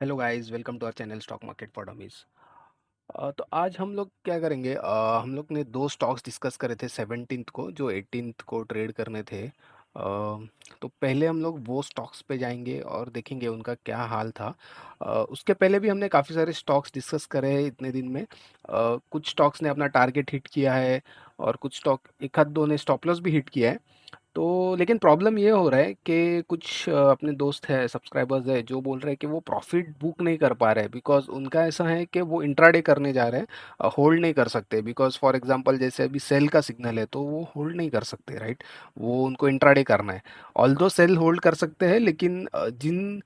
Hello guys, welcome to our channel stock market for dummies. तो आज हम लोग क्या करेंगे। हम लोग ने दो स्टॉक्स डिस्कस करे थे 17th को, जो 18th को ट्रेड करने थे। तो पहले हम लोग वो स्टॉक्स पे जाएंगे और देखेंगे उनका क्या हाल था। उसके पहले भी हमने काफ़ी सारे स्टॉक्स डिस्कस करे हैं इतने दिन में। कुछ स्टॉक्स ने अपना टारगेट हिट किया है और कुछ स्टॉक एक आध दो ने स्टॉप लॉस भी हिट किया है। तो लेकिन प्रॉब्लम ये हो रहा है कि कुछ अपने दोस्त हैं, सब्सक्राइबर्स हैं, जो बोल रहे हैं कि वो प्रॉफिट बुक नहीं कर पा रहे हैं, बिकॉज़ उनका ऐसा है कि वो इंट्राडे करने जा रहे हैं, होल्ड नहीं कर सकते। बिकॉज़ फॉर एग्जांपल जैसे अभी सेल का सिग्नल है तो वो होल्ड नहीं कर सकते, राइट? वो उनको इंट्राडे करना है। ऑल्दो सेल होल्ड कर सकते हैं, लेकिन जिन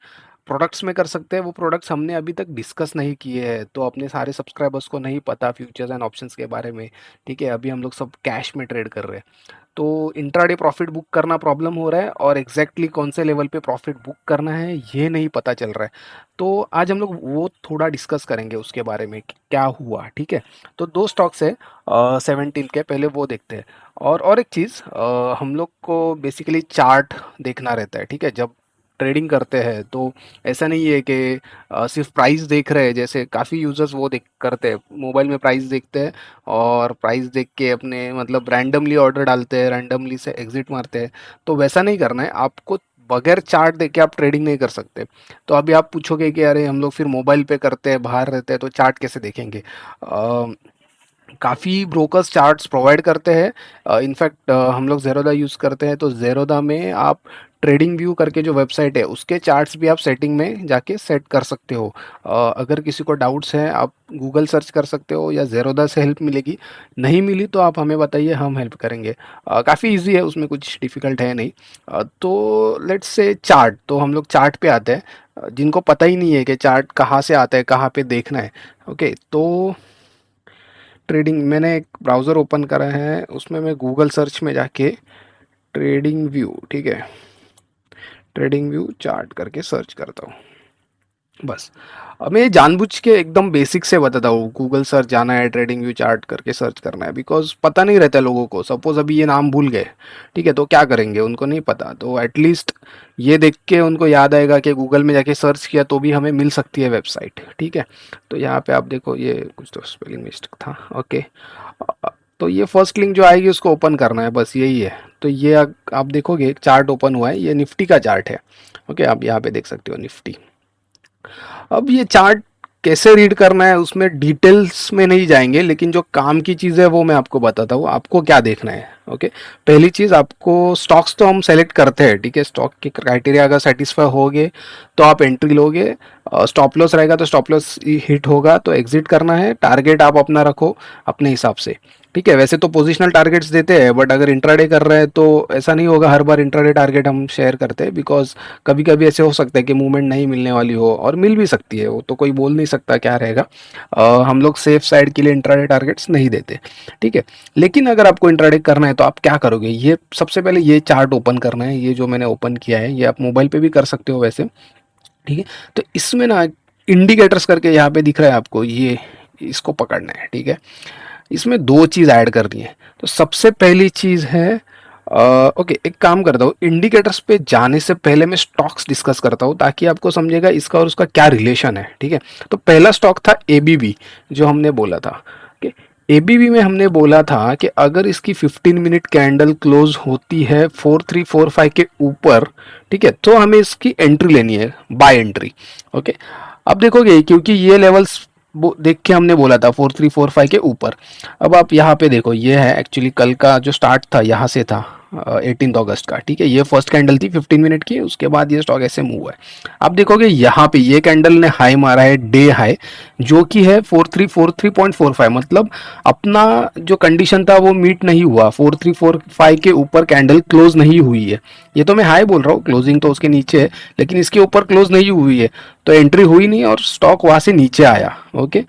प्रोडक्ट्स में कर सकते हैं वो प्रोडक्ट्स हमने अभी तक डिस्कस नहीं किए हैं, तो अपने सारे सब्सक्राइबर्स को नहीं पता फ्यूचर्स एंड ऑप्शंस के बारे में। ठीक है, अभी हम लोग सब कैश में ट्रेड कर रहे हैं। तो इंट्राडे प्रॉफिट बुक करना प्रॉब्लम हो रहा है और एग्जैक्टली कौन से लेवल पे प्रॉफिट बुक करना है ये नहीं पता चल रहा है। तो आज हम लोग वो थोड़ा डिस्कस करेंगे उसके बारे में कि क्या हुआ। ठीक है, तो दो स्टॉक्स है 17 के, पहले वो देखते हैं। और एक चीज़, हम लोग को बेसिकली चार्ट देखना रहता है। ठीक है, जब ट्रेडिंग करते हैं तो ऐसा नहीं है कि सिर्फ प्राइस देख रहे हैं। जैसे काफ़ी यूजर्स वो देख करते हैं, मोबाइल में प्राइस देखते हैं और प्राइस देख के अपने मतलब रैंडमली ऑर्डर डालते हैं, रैंडमली से एग्जिट मारते हैं। तो वैसा नहीं करना है आपको। बगैर चार्ट देख के आप ट्रेडिंग नहीं कर सकते। तो अभी आप पूछोगे कि अरे हम लोग फिर मोबाइल पे करते हैं, बाहर रहते हैं, तो चार्ट कैसे देखेंगे? काफ़ी ब्रोकर्स चार्ट्स प्रोवाइड करते हैं। इनफैक्ट हम लोग ज़ेरोदा यूज़ करते हैं, तो ज़ेरोदा में आप ट्रेडिंग व्यू करके जो वेबसाइट है उसके चार्ट्स भी आप सेटिंग में जाके सेट कर सकते हो। अगर किसी को डाउट्स हैं आप गूगल सर्च कर सकते हो या ज़ेरोदा से हेल्प मिलेगी। नहीं मिली तो आप हमें बताइए, हम हेल्प करेंगे। काफ़ी इजी है, उसमें कुछ डिफ़िकल्ट है नहीं। तो लेट्स से चार्ट, तो हम लोग चार्ट पे आते हैं। जिनको पता ही नहीं है कि चार्ट कहाँ से आता है, कहाँ पे देखना है। ओके, तो ट्रेडिंग मैंने एक ब्राउज़र ओपन करा है, उसमें मैं गूगल सर्च में जाके ट्रेडिंग व्यू, ठीक है, ट्रेडिंग व्यू चार्ट करके सर्च करता हूँ। बस, अब मैं ये जानबूझ के एकदम बेसिक से बताता हूँ। गूगल सर्च जाना है, ट्रेडिंग व्यू चार्ट करके सर्च करना है, बिकॉज पता नहीं रहता लोगों को। सपोज अभी ये नाम भूल गए, ठीक है, तो क्या करेंगे, उनको नहीं पता। तो एटलीस्ट ये देख के उनको याद आएगा कि गूगल में जाके सर्च किया तो भी हमें मिल सकती है वेबसाइट। ठीक है, तो यहाँ पे आप देखो, ये कुछ तो स्पेलिंग मिस्टेक था। ओके, तो ये फर्स्ट लिंक जो आएगी उसको ओपन करना है, बस यही है। तो ये आप देखोगे एक चार्ट ओपन हुआ है, ये निफ्टी का चार्ट है। ओके, आप यहाँ पे देख सकते हो निफ्टी। अब ये चार्ट कैसे रीड करना है उसमें डिटेल्स में नहीं जाएंगे, लेकिन जो काम की चीज़ है वो मैं आपको बताता हूँ। आपको क्या देखना है? ओके, पहली चीज़, आपको स्टॉक्स तो हम सेलेक्ट करते हैं, ठीक है। स्टॉक के क्राइटेरिया अगर सेटिस्फाई हो गए तो आप एंट्री लोगे। स्टॉप लॉस रहेगा तो स्टॉप लॉस हिट होगा तो एग्जिट करना है। टारगेट आप अपना रखो अपने हिसाब से। ठीक है, वैसे तो पोजिशनल टारगेट्स देते हैं, बट अगर इंट्राडे कर रहे हैं तो ऐसा नहीं होगा हर बार इंट्राडे टारगेट हम शेयर करते हैं, बिकॉज कभी कभी ऐसे हो सकता है कि मूवमेंट नहीं मिलने वाली हो, और मिल भी सकती है, वो तो कोई बोल नहीं सकता क्या रहेगा। हम लोग सेफ साइड के लिए इंट्राडे टारगेट्स नहीं देते। ठीक है, लेकिन अगर आपको इंट्राडे करना है तो आप क्या करोगे? ये सबसे पहले ये चार्ट ओपन करना है, ये जो मैंने ओपन किया है, ये आप मोबाइल पे भी कर सकते हो वैसे। ठीक है, तो इसमें ना इंडिकेटर्स करके यहाँ पे दिख रहा है आपको, ये इसको पकड़ना है। ठीक है, इसमें दो चीज़ ऐड करनी है। तो सबसे पहली चीज़ है, ओके, एक काम करता हूँ, इंडिकेटर्स पे जाने से पहले मैं स्टॉक्स डिस्कस करता हूँ ताकि आपको समझेगा इसका और उसका क्या रिलेशन है। ठीक है, तो पहला स्टॉक था एबीबी, जो हमने बोला था। ओके, एबीबी में हमने बोला था कि अगर इसकी 15 मिनट कैंडल क्लोज होती है 4345 के ऊपर, ठीक है, तो हमें इसकी एंट्री लेनी है, बाय एंट्री। ओके, अब देखोगे क्योंकि ये लेवल्स देख के हमने बोला था 4345 के ऊपर। अब आप यहाँ पे देखो, ये है एक्चुअली कल का जो स्टार्ट था, यहाँ से था 18 अगस्त का। ठीक है, ये फर्स्ट कैंडल थी 15 मिनट की, उसके बाद ये स्टॉक ऐसे मूव है। आप देखोगे यहाँ पे ये कैंडल ने हाई मारा है, डे हाई, जो कि है 4343.45। मतलब अपना जो कंडीशन था वो मीट नहीं हुआ, 4345 के ऊपर कैंडल क्लोज नहीं हुई है। ये तो मैं हाई बोल रहा हूँ, क्लोजिंग तो उसके नीचे है, लेकिन इसके ऊपर क्लोज नहीं हुई है, तो एंट्री हुई नहीं और स्टॉक वहां से नीचे आया। ओके,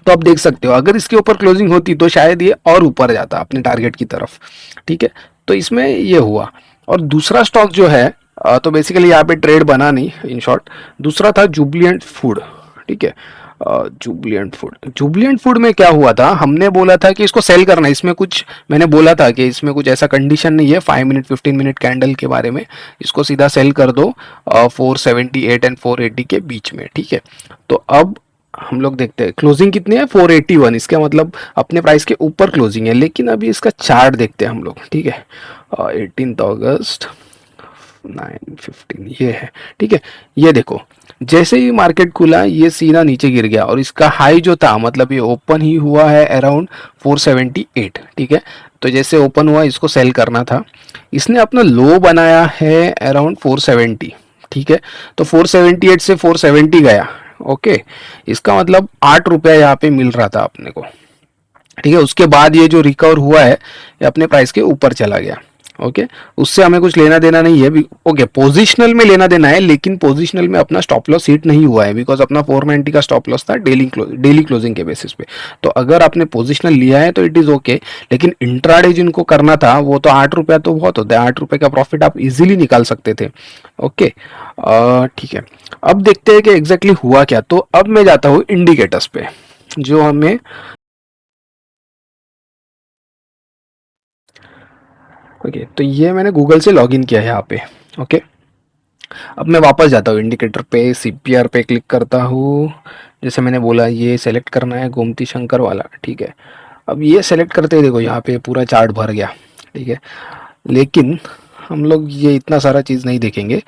तो आप देख सकते हो अगर इसके ऊपर क्लोजिंग होती तो शायद ये और ऊपर जाता अपने टारगेट की तरफ। ठीक है, तो इसमें ये हुआ। और दूसरा स्टॉक जो है, तो बेसिकली यहाँ पे ट्रेड बना नहीं, इन शॉर्ट। दूसरा था जुबलिएंट फूड। ठीक है, जुबलिएंट फूड में क्या हुआ था, हमने बोला था कि इसको सेल करना है, इसमें कुछ मैंने बोला था कि इसमें कुछ ऐसा कंडीशन नहीं है 5 मिनट 15 मिनट कैंडल के बारे में, इसको सीधा सेल कर दो 478 एंड 480 के बीच में, ठीक है। तो अब हम लोग देखते हैं क्लोजिंग कितनी है, 481, इसका मतलब अपने प्राइस के ऊपर क्लोजिंग है। लेकिन अभी इसका चार्ट देखते हैं हम लोग, ठीक है। 18 अगस्त 9:15 ये है, ठीक है। ये देखो, जैसे ही मार्केट खुला ये सीधा नीचे गिर गया और इसका हाई जो था, मतलब ये ओपन ही हुआ है अराउंड 478, ठीक है। तो जैसे ओपन हुआ इसको सेल करना था, इसने अपना लो बनाया है अराउंड 470, ठीक है। तो 478 से 470 गया, ओके। इसका मतलब 8 रुपया यहाँ पे मिल रहा था अपने को, ठीक है। उसके बाद ये जो रिकवर हुआ है ये अपने प्राइस के ऊपर चला गया, ओके। उससे हमें कुछ लेना देना नहीं है, ओके। पोजिशनल में लेना देना है, लेकिन पोजिशनल में अपना स्टॉप लॉस हिट नहीं हुआ है, बिकॉज अपना 490 का स्टॉप लॉस था डेली क्लोजिंग के बेसिस पे। तो अगर आपने पोजिशनल लिया है तो इट इज़ ओके, लेकिन इंट्राडे जिनको करना था वो तो 8 रुपया तो बहुत होता है, 8 रुपये का प्रॉफिट आप इजीली निकाल सकते थे, ओके। ठीक है, अब देखते हैं कि एग्जैक्टली हुआ क्या। तो अब मैं जाता हूँ इंडिकेटर्स पे, जो हमें, ओके। तो ये मैंने गूगल से लॉगिन किया है यहाँ पे, ओके। अब मैं वापस जाता हूँ इंडिकेटर पे, सीपीआर पे क्लिक करता हूँ। जैसे मैंने बोला ये सेलेक्ट करना है गोमती शंकर वाला, ठीक है। अब ये सेलेक्ट करते ही देखो यहाँ पे पूरा चार्ट भर गया, ठीक है। लेकिन हम लोग ये इतना सारा चीज़ नहीं देखेंगे,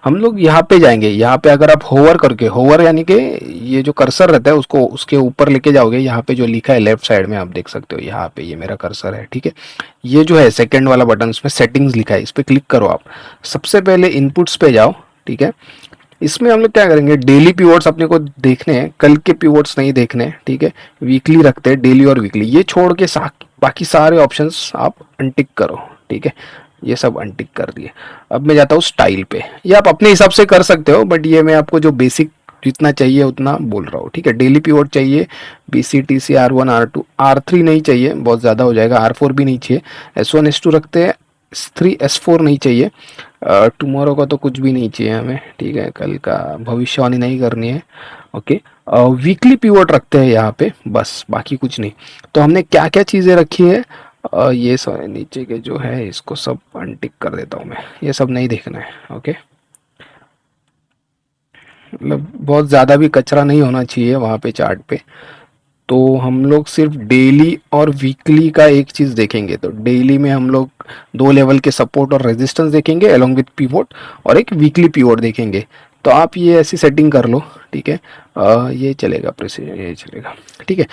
हम लोग यहाँ पे जाएंगे। यहाँ पे अगर आप होवर करके, होवर यानी कि ये जो कर्सर रहता है उसको उसके ऊपर लेके जाओगे, यहाँ पे जो लिखा है लेफ्ट साइड में आप देख सकते हो, यहाँ पे ये मेरा कर्सर है, ठीक है। ये जो है सेकंड वाला बटन, इसमें सेटिंग्स लिखा है, इस पर क्लिक करो आप। सबसे पहले इनपुट्स पे जाओ, ठीक है। इसमें हम लोग क्या करेंगे, डेली पीवोट्स अपने को देखने हैं, कल के पीवोट्स नहीं देखने हैं, ठीक है। वीकली रखते हैं, डेली और वीकली ये छोड़ के बाकी सारे ऑप्शंस आप अनटिक करो, ठीक है। ये सब अनटिक कर दिए। अब मैं जाता हूँ स्टाइल पे, ये आप अपने हिसाब से कर सकते हो, बट ये मैं आपको जो बेसिक जितना चाहिए उतना बोल रहा हूँ, ठीक है। डेली पीवोट चाहिए, BCTC R1 R2 R3 नहीं चाहिए, बहुत ज़्यादा हो जाएगा, R4 भी नहीं चाहिए, S1 S2 रखते हैं, S3 S4 नहीं चाहिए, टुमारो का तो कुछ भी नहीं चाहिए हमें, ठीक है। कल का भविष्यवाणी नहीं करनी है, ओके। वीकली पीवोट रखते हैं यहाँ पे, बस बाकी कुछ नहीं। तो हमने क्या क्या चीज़ें रखी है, ये सारे नीचे के जो है इसको सब अनटिक कर देता हूँ मैं, ये सब नहीं देखना है, ओके। मतलब बहुत ज़्यादा भी कचरा नहीं होना चाहिए वहाँ पे चार्ट पे। तो हम लोग सिर्फ डेली और वीकली का एक चीज़ देखेंगे। तो डेली में हम लोग 2 लेवल के सपोर्ट और रेजिस्टेंस देखेंगे अलोंग विथ पीवोट, और एक वीकली पीवोट देखेंगे। तो आप ये ऐसी सेटिंग कर लो, ठीक है। ये चलेगा, प्रेसिजन ये चलेगा, ठीक है।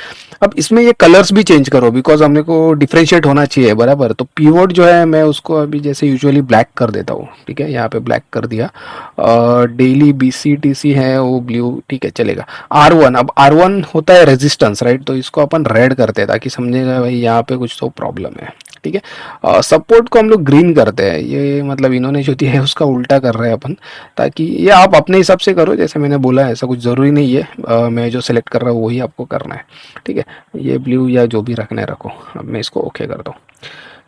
अब इसमें ये कलर्स भी चेंज करो, बिकॉज हमने को डिफ्रेंशिएट होना चाहिए, बराबर। तो पीवोट जो है मैं उसको अभी जैसे यूजुअली ब्लैक कर देता हूँ, ठीक है। यहाँ पे ब्लैक कर दिया। डेली BCTC है वो ब्लू, ठीक है, चलेगा। R1, अब R1 होता है रेजिस्टेंस, राइट। तो इसको अपन रेड करते हैं ताकि समझेगा भाई यहाँ पे कुछ तो प्रॉब्लम है, ठीक है। सपोर्ट को हम लोग ग्रीन करते हैं, ये मतलब इन्होंने जो दिया है उसका उल्टा कर रहे हैं अपन, ताकि ये आप अपने हिसाब से करो, जैसे मैंने बोला ऐसा कुछ ज़रूरी नहीं है। मैं जो सेलेक्ट कर रहा हूँ वही आपको करना है, ठीक है। ये ब्लू या जो भी रखना है रखो। अब मैं इसको ओके करता हूँ,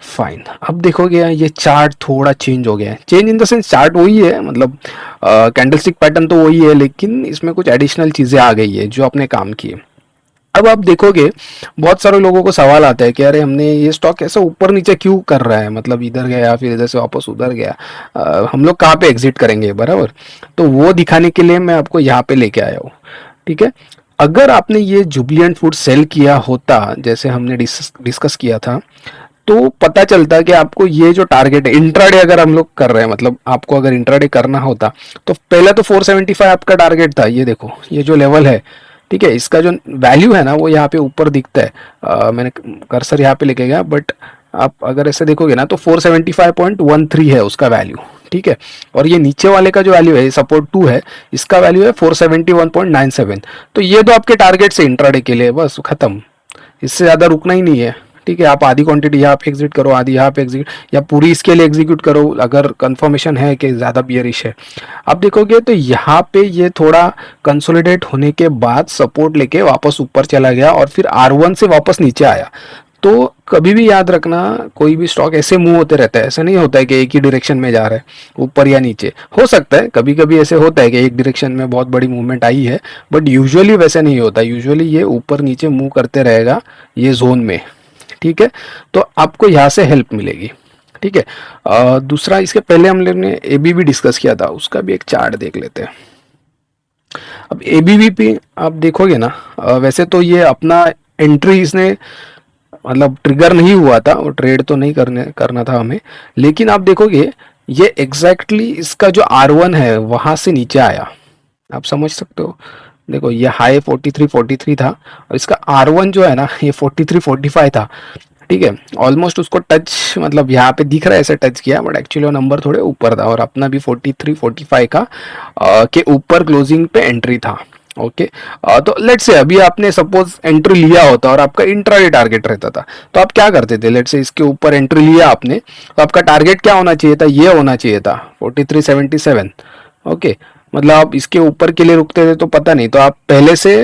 फाइन। अब देखोगे ये चार्ट थोड़ा चेंज हो गया है, change in the sense chart वही है, मतलब कैंडलस्टिक पैटर्न तो वही है, लेकिन इसमें कुछ एडिशनल चीज़ें आ गई है जो आपने काम की है। अब आप देखोगे बहुत सारे लोगों को सवाल आता है कि अरे हमने ये स्टॉक ऐसा ऊपर नीचे क्यों कर रहा है, मतलब इधर गया फिर इधर से वापस उधर गया, हम लोग कहाँ पे एग्जिट करेंगे, बराबर। तो वो दिखाने के लिए मैं आपको यहाँ पे लेके आया हूँ, ठीक है। अगर आपने ये जुबलिएंट फूड सेल किया होता, जैसे हमने डिस्कस किया था, तो पता चलता कि आपको ये जो टारगेट है इंट्राडे अगर हम लोग कर रहे हैं, मतलब आपको अगर इंट्राडे करना होता तो पहला तो 475 आपका टारगेट था। ये देखो ये जो लेवल है, ठीक है, इसका जो वैल्यू है ना वो यहाँ पे ऊपर दिखता है। मैंने कर्सर यहाँ पे लेके गया, बट आप अगर ऐसे देखोगे ना तो 475.13 है उसका वैल्यू, ठीक है। और ये नीचे वाले का जो वैल्यू है, सपोर्ट 2 है, इसका वैल्यू है 471.97। तो ये दो आपके टारगेट से इंट्राडे के लिए, बस खत्म, इससे ज़्यादा रुकना ही नहीं है, ठीक है। आप आधी क्वांटिटी यहाँ पे एग्जिट करो, आधी यहाँ पे एग्जिट, या पूरी इसके लिए एग्जीक्यूट करो अगर कंफर्मेशन है कि ज़्यादा बियरिश है। आप देखोगे तो यहाँ पे ये थोड़ा कंसोलिडेट होने के बाद सपोर्ट लेके वापस ऊपर चला गया और फिर R1 से वापस नीचे आया। तो कभी भी याद रखना, कोई भी स्टॉक ऐसे मूव होते रहता है, ऐसा नहीं होता है कि एक ही डायरेक्शन में जा रहा है ऊपर या नीचे। हो सकता है कभी कभी ऐसे होता है कि एक डायरेक्शन में बहुत बड़ी मूवमेंट आई है, बट यूजुअली वैसे नहीं होता। यूजुअली ये ऊपर नीचे मूव करते रहेगा ये जोन में, ठीक है। तो आपको यहाँ से हेल्प मिलेगी, ठीक है। दूसरा, इसके पहले हम लोग ने ए बी भी डिस्कस किया था, उसका भी एक चार्ट देख लेते हैं। अब ए बी वी पे आप देखोगे ना, वैसे तो ये अपना एंट्री इसने मतलब ट्रिगर नहीं हुआ था, और ट्रेड तो नहीं करना था हमें, लेकिन आप देखोगे ये एग्जैक्टली इसका जो R1 है वहां से नीचे आया। आप समझ सकते हो, देखो ये हाई 43-43 था, और इसका R1 जो है ना ये 43-45 था, ठीक है। ऑलमोस्ट उसको टच, मतलब यहाँ पे दिख रहा है ऐसे टच किया, बट एक्चुअली वो नंबर थोड़े ऊपर था, और अपना भी 43-45 का के ऊपर क्लोजिंग पे एंट्री था। ओके, तो लेट्स से अभी आपने सपोज एंट्री लिया होता और आपका इंट्राडे टारगेट रहता था, तो आप क्या करते थे? लेट्स से इसके ऊपर एंट्री लिया आपने, तो आपका टारगेट क्या होना चाहिए था? ये होना चाहिए था 43.77। ओके, मतलब आप इसके ऊपर के लिए रुकते थे तो पता नहीं, तो आप पहले से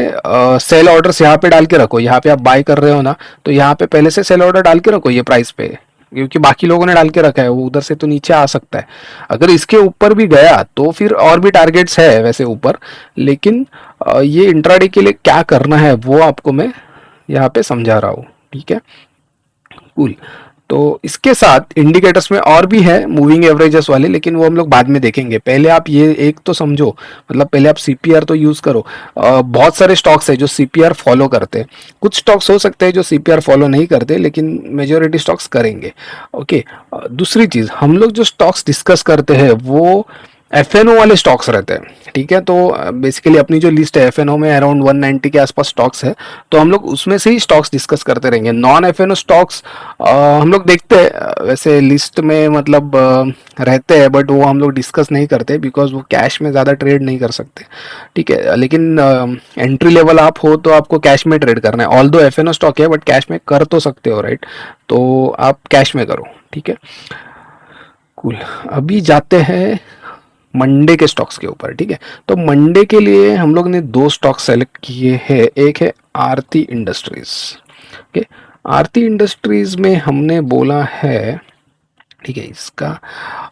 सेल ऑर्डर्स यहाँ पे डाल के रखो। यहाँ पे आप बाय कर रहे हो ना, तो यहाँ पे पहले से सेल ऑर्डर डाल के रखो ये प्राइस पे, क्योंकि बाकी लोगों ने डाल के रखा है, वो उधर से तो नीचे आ सकता है। अगर इसके ऊपर भी गया तो फिर और भी टारगेट्स है वैसे ऊपर, लेकिन ये इंट्राडे के लिए क्या करना है वो आपको मैं यहाँ पे समझा रहा हूँ, ठीक है। कूल। तो इसके साथ इंडिकेटर्स में और भी है मूविंग एवरेजेस वाले, लेकिन वो हम लोग बाद में देखेंगे। पहले आप ये एक तो समझो, मतलब पहले आप सीपीआर तो यूज करो। बहुत सारे स्टॉक्स है जो सीपीआर फॉलो करते हैं, कुछ स्टॉक्स हो सकते हैं जो सीपीआर फॉलो नहीं करते, लेकिन मेजोरिटी स्टॉक्स करेंगे। ओके, दूसरी चीज, हम लोग जो स्टॉक्स डिस्कस करते हैं वो एफएनओ वाले स्टॉक्स रहते हैं, ठीक है। तो बेसिकली अपनी जो लिस्ट है एफएनओ में अराउंड 190 के आसपास स्टॉक्स है, तो हम लोग उसमें से ही स्टॉक्स डिस्कस करते रहेंगे। नॉन एफएनओ स्टॉक्स हम लोग देखते हैं, वैसे लिस्ट में मतलब रहते हैं, बट वो हम लोग डिस्कस नहीं करते बिकॉज वो कैश में ज़्यादा ट्रेड नहीं कर सकते, ठीक है। लेकिन एंट्री लेवल आप हो तो आपको कैश में ट्रेड करना है। ऑल दो एफएनओ स्टॉक है बट कैश में कर तो सकते हो, राइट? तो आप कैश में करो, ठीक है। कूल। अभी जाते हैं मंडे के स्टॉक्स के ऊपर, ठीक है। तो मंडे के लिए हम लोग ने दो स्टॉक सेलेक्ट किए हैं, एक है आरती इंडस्ट्रीज। ओके, आरती इंडस्ट्रीज में हमने बोला है, ठीक है, इसका।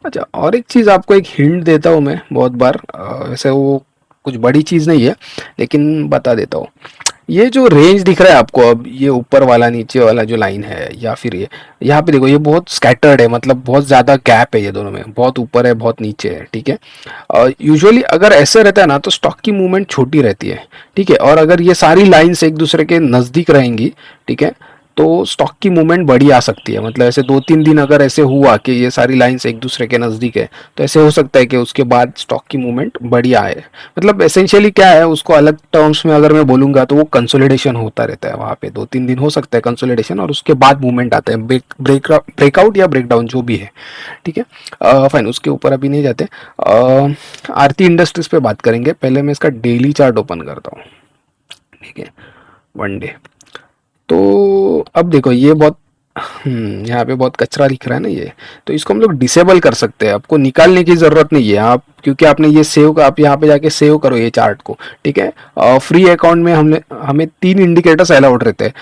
अच्छा, और एक चीज़ आपको एक हिंट देता हूँ मैं बहुत बार, वैसे वो कुछ बड़ी चीज़ नहीं है, लेकिन बता देता हूँ। ये जो रेंज दिख रहा है आपको, अब ये ऊपर वाला नीचे वाला जो लाइन है, या फिर ये यहाँ पे देखो, ये बहुत स्कैटर्ड है, मतलब बहुत ज़्यादा गैप है ये दोनों में, बहुत ऊपर है बहुत नीचे है, ठीक है। यूजुअली अगर ऐसे रहता है ना तो स्टॉक की मूवमेंट छोटी रहती है, ठीक है। और अगर ये सारी लाइंस एक दूसरे के नज़दीक रहेंगी, ठीक है, तो स्टॉक की मूवमेंट बड़ी आ सकती है। मतलब ऐसे 2-3 दिन अगर ऐसे हुआ कि ये सारी लाइंस एक दूसरे के नज़दीक है, तो ऐसे हो सकता है कि उसके बाद स्टॉक की मूवमेंट बढ़िया आए। मतलब एसेंशियली क्या है, उसको अलग टर्म्स में अगर मैं बोलूँगा तो वो कंसोलिडेशन होता रहता है वहाँ पे, 2-3 दिन हो सकता है कंसोलिडेशन, और उसके बाद मूवमेंट आता है, ब्रेकआउट या ब्रेकडाउन जो भी है, ठीक है। फाइन, उसके ऊपर अभी नहीं जाते। आरती इंडस्ट्रीज पे बात करेंगे। पहले मैं इसका डेली चार्ट ओपन करता हूँ, ठीक है, 1 डे। तो अब देखो ये बहुत यहाँ पे बहुत कचरा दिख रहा है ना ये, तो इसको हम लोग डिसेबल कर सकते हैं। आपको निकालने की ज़रूरत नहीं है, आप क्योंकि आपने ये सेव, आप यहाँ पे जाके सेव करो ये चार्ट को, ठीक है। फ्री अकाउंट में हमने हमें 3 इंडिकेटर्स अलाउड रहते हैं।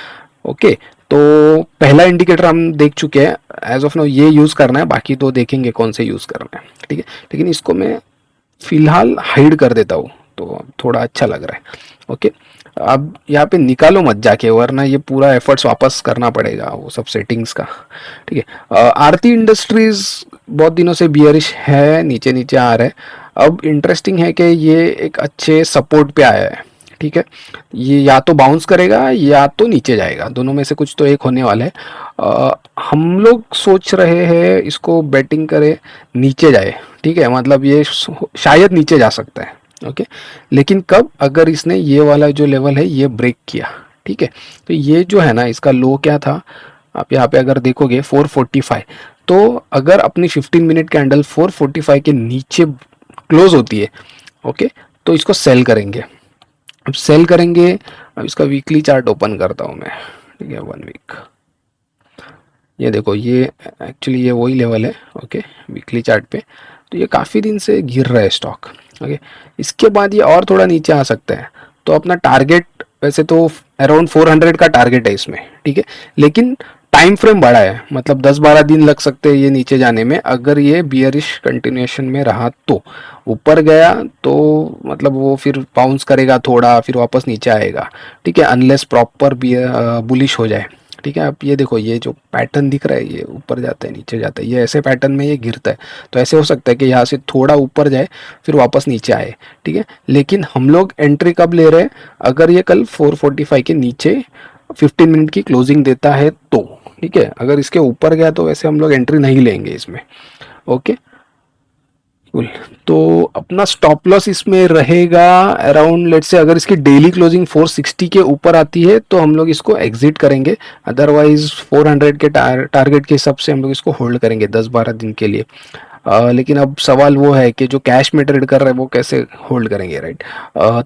ओके, तो पहला इंडिकेटर हम देख चुके हैं, एज ऑफ नो ये यूज़ करना है, बाकी तो देखेंगे कौन से यूज़ करना है, ठीक है। लेकिन इसको मैं फिलहाल हाइड कर देता हूँ, तो थोड़ा अच्छा लग रहा है। ओके, अब यहाँ पे निकालो मत जाके, वरना ये पूरा एफर्ट्स वापस करना पड़ेगा वो सब सेटिंग्स का, ठीक है। आरती इंडस्ट्रीज बहुत दिनों से बियरिश है, नीचे नीचे आ रहा है। अब इंटरेस्टिंग है कि ये एक अच्छे सपोर्ट पे आया है, ठीक है। ये या तो बाउंस करेगा या तो नीचे जाएगा, दोनों में से कुछ तो एक होने वाला है। हम लोग सोच रहे हैं इसको बैटिंग करे नीचे जाए, ठीक है, मतलब ये शायद नीचे जा सकता है। ओके, लेकिन कब? अगर इसने ये वाला जो लेवल है ये ब्रेक किया, ठीक है। तो ये जो है ना, इसका लो क्या था, आप यहाँ पे अगर देखोगे 445, तो अगर अपनी 15 मिनट कैंडल 445 के नीचे क्लोज होती है, ओके, तो इसको सेल करेंगे। अब सेल करेंगे, अब इसका वीकली चार्ट ओपन करता हूँ मैं, ठीक है, 1 वीक। ये देखो, ये एक्चुअली ये वही लेवल है, ओके, वीकली चार्ट पे। तो ये काफ़ी दिन से गिर रहा है स्टॉक, ओके। इसके बाद ये और थोड़ा नीचे आ सकता है, तो अपना टारगेट वैसे तो अराउंड 400 का टारगेट है इसमें, ठीक है, लेकिन टाइम फ्रेम बड़ा है, मतलब 10-12 दिन लग सकते हैं ये नीचे जाने में। अगर ये बियरिश कंटिन्यूएशन में रहा तो ऊपर गया तो मतलब वो फिर बाउंस करेगा थोड़ा, फिर वापस नीचे आएगा, ठीक है, अनलेस प्रॉपर बुलिश हो जाए। ठीक है, आप ये देखो, ये जो पैटर्न दिख रहा है, ये ऊपर जाता है नीचे जाता है, ये ऐसे पैटर्न में ये गिरता है। तो ऐसे हो सकता है कि यहाँ से थोड़ा ऊपर जाए फिर वापस नीचे आए, ठीक है। लेकिन हम लोग एंट्री कब ले रहे हैं, अगर ये कल 445 के नीचे 15 मिनट की क्लोजिंग देता है तो, ठीक है। अगर इसके ऊपर गया तो वैसे हम लोग एंट्री नहीं लेंगे इसमें। ओके, बिल्कुल। तो अपना स्टॉप लॉस इसमें रहेगा अराउंड, लेट से अगर इसकी डेली क्लोजिंग 460 के ऊपर आती है तो हम लोग इसको एग्जिट करेंगे, अदरवाइज 400 के टारगेट के हिसाब से हम लोग इसको होल्ड करेंगे 10-12 दिन के लिए। लेकिन अब सवाल वो है कि जो कैश में ट्रेड कर रहे हैं वो कैसे होल्ड करेंगे, राइट।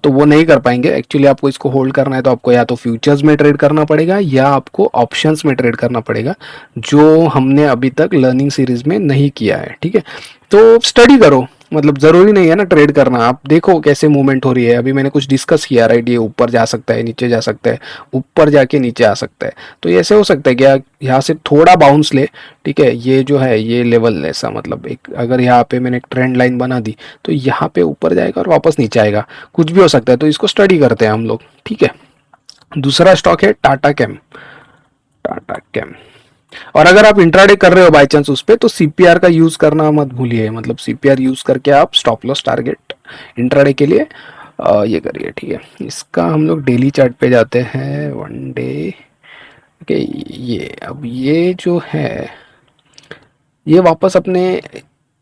तो वो नहीं कर पाएंगे एक्चुअली। आपको इसको होल्ड करना है तो आपको या तो फ्यूचर्स में ट्रेड करना पड़ेगा या आपको ऑप्शंस में ट्रेड करना पड़ेगा, जो हमने अभी तक लर्निंग सीरीज में नहीं किया है, ठीक है। तो स्टडी करो, मतलब ज़रूरी नहीं है ना ट्रेड करना, आप देखो कैसे मूवमेंट हो रही है। अभी मैंने कुछ डिस्कस किया, राइट, ये ऊपर जा सकता है, नीचे जा सकता है, ऊपर जाके नीचे आ सकता है। तो ये ऐसे हो सकता है कि यहाँ से थोड़ा बाउंस ले, ठीक है। ये जो है ये लेवल ऐसा, मतलब एक अगर यहाँ पे मैंने एक ट्रेंड लाइन बना दी तो यहाँ पे ऊपर जाएगा और वापस नीचे आएगा, कुछ भी हो सकता है। तो इसको स्टडी करते हैं हम लोग, ठीक है। दूसरा स्टॉक है टाटा केम। टाटा केम, और अगर आप इंट्राडे कर रहे हो बाई चांस उस पर, तो सीपीआर का यूज़ करना मत भूलिए, मतलब सीपीआर यूज़ करके आप स्टॉप लॉस टारगेट इंट्राडे के लिए ये करिए, ठीक है। इसका हम लोग डेली चार्ट पे जाते हैं, 1 डे। ओके, ये अब ये जो है ये वापस अपने,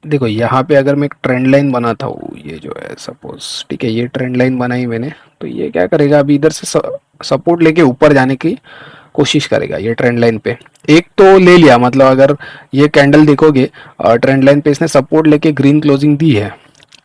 देखो यहाँ पे अगर मैं एक ट्रेंड लाइन बनाता हूँ, ये जो है सपोज, ठीक है, ये ट्रेंड लाइन बनाई मैंने, तो ये क्या करेगा, अभी इधर से सपोर्ट लेके ऊपर जाने की कोशिश करेगा ये ट्रेंड लाइन पे। एक तो ले लिया, मतलब अगर ये कैंडल देखोगे ट्रेंड लाइन पे इसने सपोर्ट लेके ग्रीन क्लोजिंग दी है,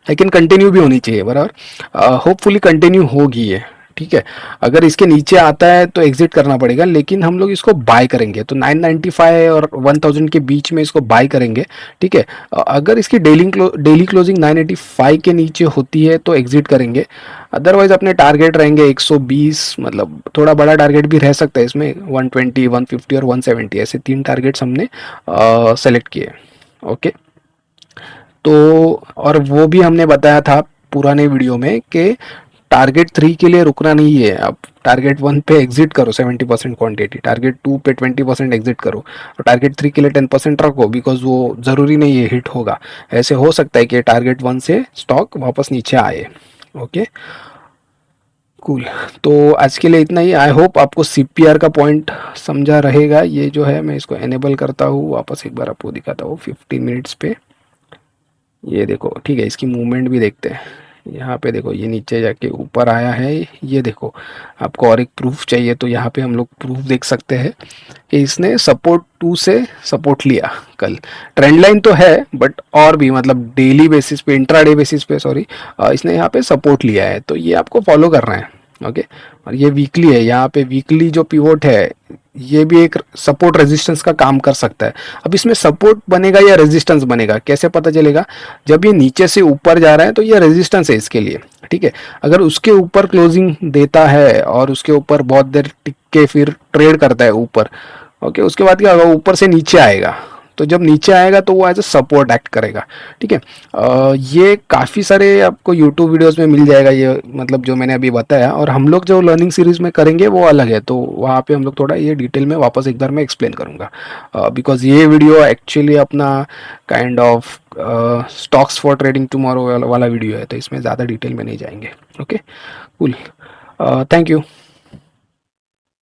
लेकिन कंटिन्यू भी होनी चाहिए बराबर, होपफुली कंटिन्यू होगी ये, ठीक है। अगर इसके नीचे आता है तो एग्जिट करना पड़ेगा, लेकिन हम लोग इसको बाय करेंगे तो 995 और 1000 के बीच में इसको बाय करेंगे, ठीक है। अगर इसकी डेली क्लोजिंग 985 के नीचे होती है तो एग्जिट करेंगे, अदरवाइज अपने टारगेट रहेंगे 120, मतलब थोड़ा बड़ा टारगेट भी रह सकता है इसमें, 120, 150 और 170, ऐसे 3 टारगेट्स हमने सेलेक्ट किए। ओके, तो और वो भी हमने बताया था पुराने वीडियो में कि टारगेट 3 के लिए रुकना नहीं है, आप टारगेट 1 पे एग्जिट करो 70% क्वांटिटी, टारगेट 2 पे 20% एग्जिट करो, और टारगेट 3 के लिए 10% रखो, बिकॉज वो ज़रूरी नहीं है हिट होगा। ऐसे हो सकता है कि टारगेट 1 से स्टॉक वापस नीचे आए। Okay, cool. तो आज के लिए इतना ही। आई होप आपको सीपीआर का पॉइंट समझा रहेगा। ये जो है मैं इसको एनेबल करता हूँ, वापस एक बार आपको दिखाता हूँ 15 मिनट्स पे। ये देखो, ठीक है, इसकी मूवमेंट भी देखते हैं। यहाँ पे देखो ये नीचे जाके ऊपर आया है, ये देखो। आपको और एक प्रूफ चाहिए तो यहाँ पे हम लोग प्रूफ देख सकते हैं कि इसने सपोर्ट 2 से सपोर्ट लिया कल। ट्रेंड लाइन तो है बट और भी, मतलब डेली बेसिस पे, इंट्राडे बेसिस पे, सॉरी, इसने यहाँ पे सपोर्ट लिया है, तो ये आपको फॉलो करना है। ओके, और ये वीकली है, यहाँ पे वीकली जो पिवोट है ये भी एक सपोर्ट रेजिस्टेंस का काम कर सकता है। अब इसमें सपोर्ट बनेगा या रेजिस्टेंस बनेगा कैसे पता चलेगा, जब ये नीचे से ऊपर जा रहा है तो ये रेजिस्टेंस है इसके लिए, ठीक है। अगर उसके ऊपर क्लोजिंग देता है और उसके ऊपर बहुत देर टिक के फिर ट्रेड करता है ऊपर, ओके, उसके बाद क्या होगा, ऊपर से नीचे आएगा, तो जब नीचे आएगा तो वो एज ए सपोर्ट एक्ट करेगा, ठीक है। ये काफ़ी सारे आपको यूट्यूब वीडियोस में मिल जाएगा ये, मतलब जो मैंने अभी बताया, और हम लोग जो लर्निंग सीरीज में करेंगे वो अलग है, तो वहाँ पे हम लोग थोड़ा ये डिटेल में वापस एक बार मैं एक्सप्लेन करूँगा, बिकॉज ये वीडियो एक्चुअली अपना kind of stocks for trading tomorrow वाला वीडियो है, तो इसमें ज़्यादा डिटेल में नहीं जाएंगे। Okay, cool, thank you.